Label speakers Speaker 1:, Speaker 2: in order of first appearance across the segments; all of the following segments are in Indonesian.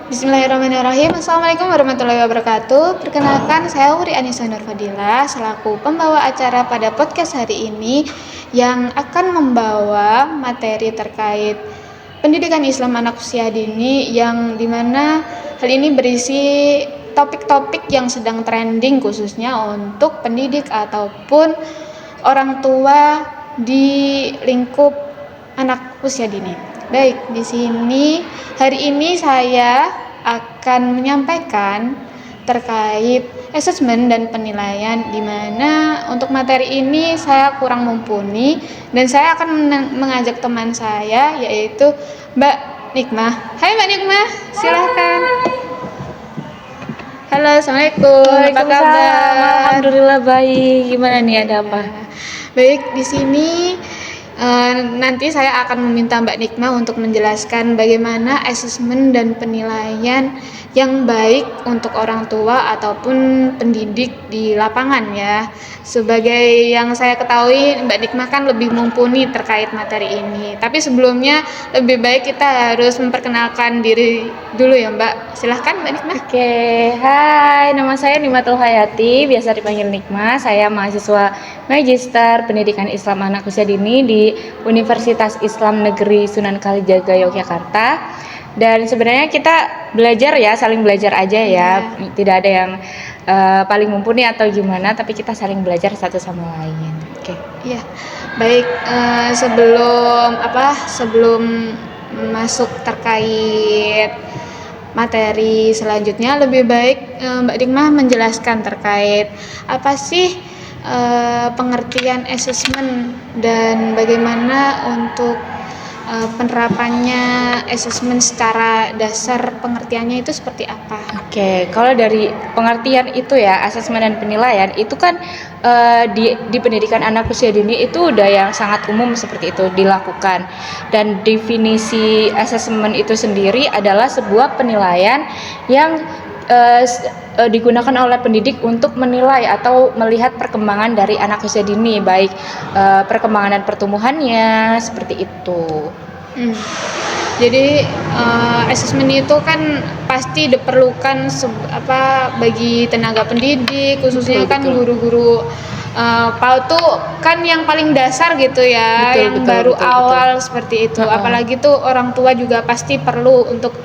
Speaker 1: Bismillahirrahmanirrahim. Assalamualaikum warahmatullahi wabarakatuh. Perkenalkan, saya Wuri Anissa Nurfadila selaku pembawa acara pada podcast hari ini yang akan membawa materi terkait pendidikan Islam anak usia dini, yang dimana hal ini berisi topik-topik yang sedang trending khususnya untuk pendidik ataupun orang tua di lingkup anak usia dini. Baik, di sini hari ini saya akan menyampaikan terkait asesmen dan penilaian, di mana untuk materi ini saya kurang mumpuni dan saya akan mengajak teman saya yaitu Mbak Nikmah. Hai Mbak Nikmah, silahkan. Halo, Assalamualaikum. Apa kabar?
Speaker 2: Alhamdulillah baik. Gimana nih, ada apa?
Speaker 1: Baik, di sini nanti saya akan meminta Mbak Nikmah untuk menjelaskan bagaimana asesmen dan penilaian yang baik untuk orang tua ataupun pendidik di lapangan ya. Sebagai yang saya ketahui, Mbak Nikmah kan lebih mumpuni terkait materi ini. Tapi sebelumnya lebih baik kita harus memperkenalkan diri dulu ya Mbak. Silahkan Mbak Nikmah.
Speaker 2: Oke, hai, nama saya Nimatul Hayati, biasa dipanggil Nikmah. Saya mahasiswa Magister Pendidikan Islam Anak Usia Dini di Universitas Islam Negeri Sunan Kalijaga, Yogyakarta. Dan sebenarnya kita belajar ya, saling belajar aja ya. Tidak ada yang paling mumpuni atau gimana, tapi kita saling belajar satu sama lain. Oke.
Speaker 1: Iya. Baik, sebelum masuk terkait materi selanjutnya, lebih baik Mbak Nikmah menjelaskan terkait apa sih pengertian asesmen dan bagaimana untuk penerapannya asesmen secara dasar, pengertiannya itu seperti apa?
Speaker 2: Oke, kalau dari pengertian itu ya, asesmen dan penilaian itu kan di pendidikan anak usia dini itu udah yang sangat umum seperti itu dilakukan. Dan definisi asesmen itu sendiri adalah sebuah penilaian yang digunakan oleh pendidik untuk menilai atau melihat perkembangan dari anak usia dini, baik perkembangan dan pertumbuhannya seperti itu.
Speaker 1: Jadi asesmen itu kan pasti diperlukan bagi tenaga pendidik, khususnya kan guru-guru PAUD tuh kan yang paling dasar gitu ya, betul, awal seperti itu. Apalagi tuh orang tua juga pasti perlu untuk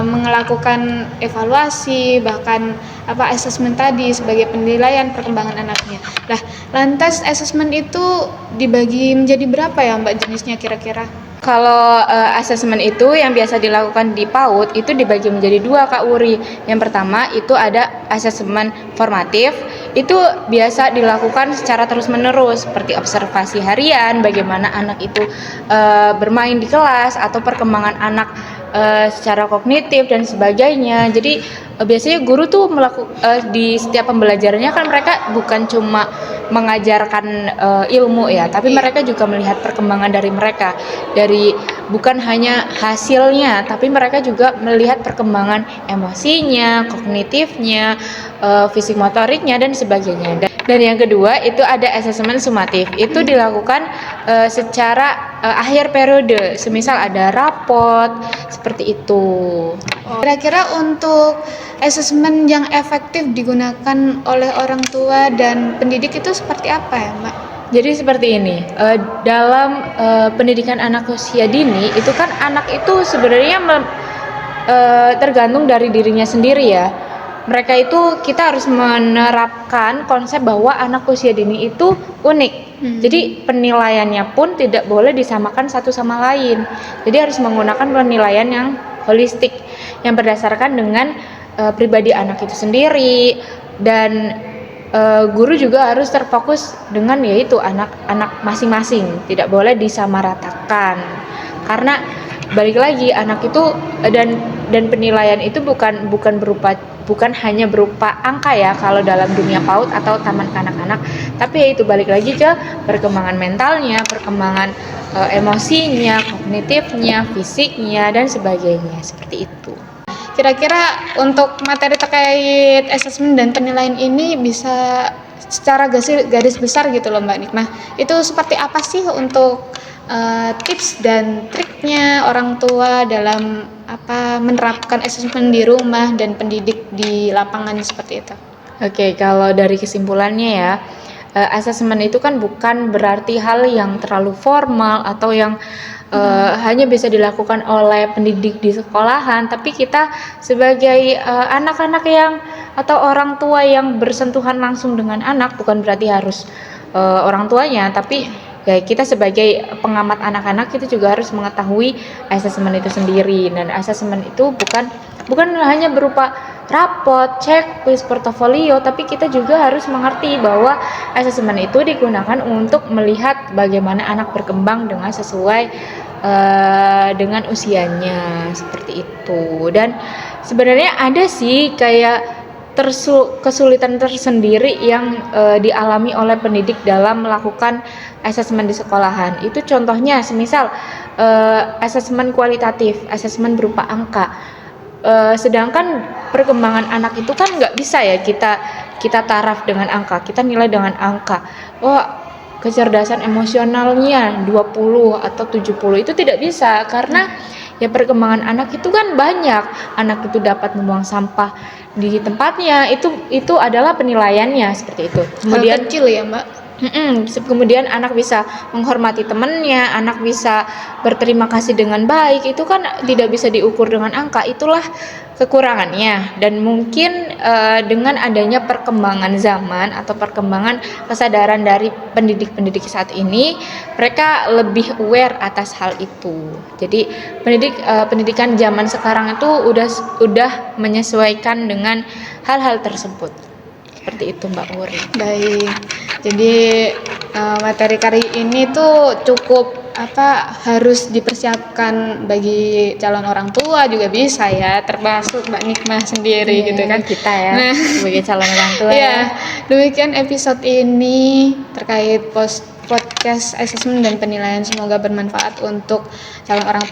Speaker 1: melakukan evaluasi, bahkan asesmen tadi sebagai penilaian perkembangan anaknya. Nah, lantas asesmen itu dibagi menjadi berapa ya Mbak jenisnya kira-kira?
Speaker 2: Kalau asesmen itu yang biasa dilakukan di PAUD itu dibagi menjadi dua, Kak Wuri. Yang pertama itu ada asesmen formatif, itu biasa dilakukan secara terus-menerus seperti observasi harian, bagaimana anak itu bermain di kelas atau perkembangan anak secara kognitif dan sebagainya. Jadi biasanya guru tuh di setiap pembelajarannya kan mereka bukan cuma mengajarkan ilmu ya, tapi mereka juga melihat perkembangan dari mereka, dari bukan hanya hasilnya, tapi mereka juga melihat perkembangan emosinya, kognitifnya, fisik motoriknya dan sebagainya. Dan yang kedua itu ada asesmen sumatif, itu dilakukan secara akhir periode, semisal ada rapot seperti itu.
Speaker 1: Kira-kira untuk asesmen yang efektif digunakan oleh orang tua dan pendidik itu seperti apa ya Mbak?
Speaker 2: Jadi seperti ini, dalam pendidikan anak usia dini itu kan anak itu sebenarnya tergantung dari dirinya sendiri ya. Mereka itu kita harus menerapkan konsep bahwa anak usia dini itu unik. Jadi penilaiannya pun tidak boleh disamakan satu sama lain. Jadi harus menggunakan penilaian yang holistik yang berdasarkan dengan pribadi anak itu sendiri, dan guru juga harus terfokus dengan yaitu anak-anak masing-masing, tidak boleh disamaratakan. Karena balik lagi anak itu dan penilaian itu bukan hanya berupa angka ya kalau dalam dunia PAUD atau taman kanak-kanak, tapi yaitu balik lagi ke perkembangan mentalnya, perkembangan emosinya, kognitifnya, fisiknya dan sebagainya, seperti itu.
Speaker 1: Kira-kira untuk materi terkait asesmen dan penilaian ini bisa secara garis besar gitu loh Mbak Nikmah, itu seperti apa sih untuk tips dan triknya orang tua dalam menerapkan asesmen di rumah dan pendidik di lapangan seperti itu?
Speaker 2: Oke, kalau dari kesimpulannya ya, asesmen itu kan bukan berarti hal yang terlalu formal atau yang hanya bisa dilakukan oleh pendidik di sekolahan, tapi kita sebagai anak-anak yang atau orang tua yang bersentuhan langsung dengan anak, bukan berarti harus orang tuanya, tapi ya kita sebagai pengamat anak-anak kita juga harus mengetahui asesmen itu sendiri. Dan asesmen itu bukan hanya berupa rapot, checklist, portofolio, tapi kita juga harus mengerti bahwa asesmen itu digunakan untuk melihat bagaimana anak berkembang dengan sesuai dengan usianya, seperti itu. Dan sebenarnya ada sih kayak kesulitan tersendiri yang dialami oleh pendidik dalam melakukan asesmen di sekolahan. Itu contohnya semisal asesmen kualitatif, asesmen berupa angka. Sedangkan perkembangan anak itu kan nggak bisa ya kita taraf dengan angka, kita nilai dengan angka. Kecerdasan emosionalnya 20 atau 70 itu tidak bisa, karena ya perkembangan anak itu kan banyak. Anak itu dapat membuang sampah di tempatnya, itu adalah penilaiannya seperti itu.
Speaker 1: Kemudian hal kecil ya, Mbak.
Speaker 2: Kemudian anak bisa menghormati temannya, anak bisa berterima kasih dengan baik, itu kan tidak bisa diukur dengan angka. Itulah kekurangannya. Dan mungkin dengan adanya perkembangan zaman atau perkembangan kesadaran dari pendidik-pendidik saat ini, mereka lebih aware atas hal itu. Jadi pendidikan zaman sekarang itu udah menyesuaikan dengan hal-hal tersebut. Seperti itu, Mbak Wuri.
Speaker 1: Baik. Jadi materi kali ini tuh cukup harus dipersiapkan bagi calon orang tua juga bisa ya, termasuk Mbak Nikmah sendiri gitu kan.
Speaker 2: Kita ya, sebagai calon orang tua.
Speaker 1: Ya, demikian episode ini terkait podcast asesmen dan penilaian. Semoga bermanfaat untuk calon orang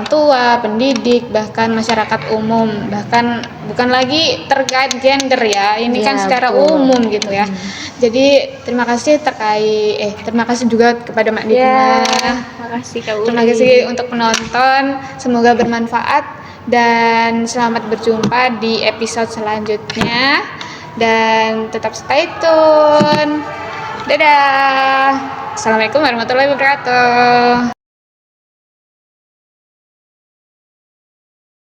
Speaker 1: tua, pendidik, bahkan masyarakat umum, bahkan bukan lagi terkait gender ya. Ini kan secara umum gitu ya. Jadi terima kasih juga kepada Mbak Nikmah.
Speaker 2: Terima kasih Kak Uli.
Speaker 1: Terima kasih untuk penonton. Semoga bermanfaat dan selamat berjumpa di episode selanjutnya, dan tetap stay tune. Dadah. Assalamualaikum warahmatullahi wabarakatuh.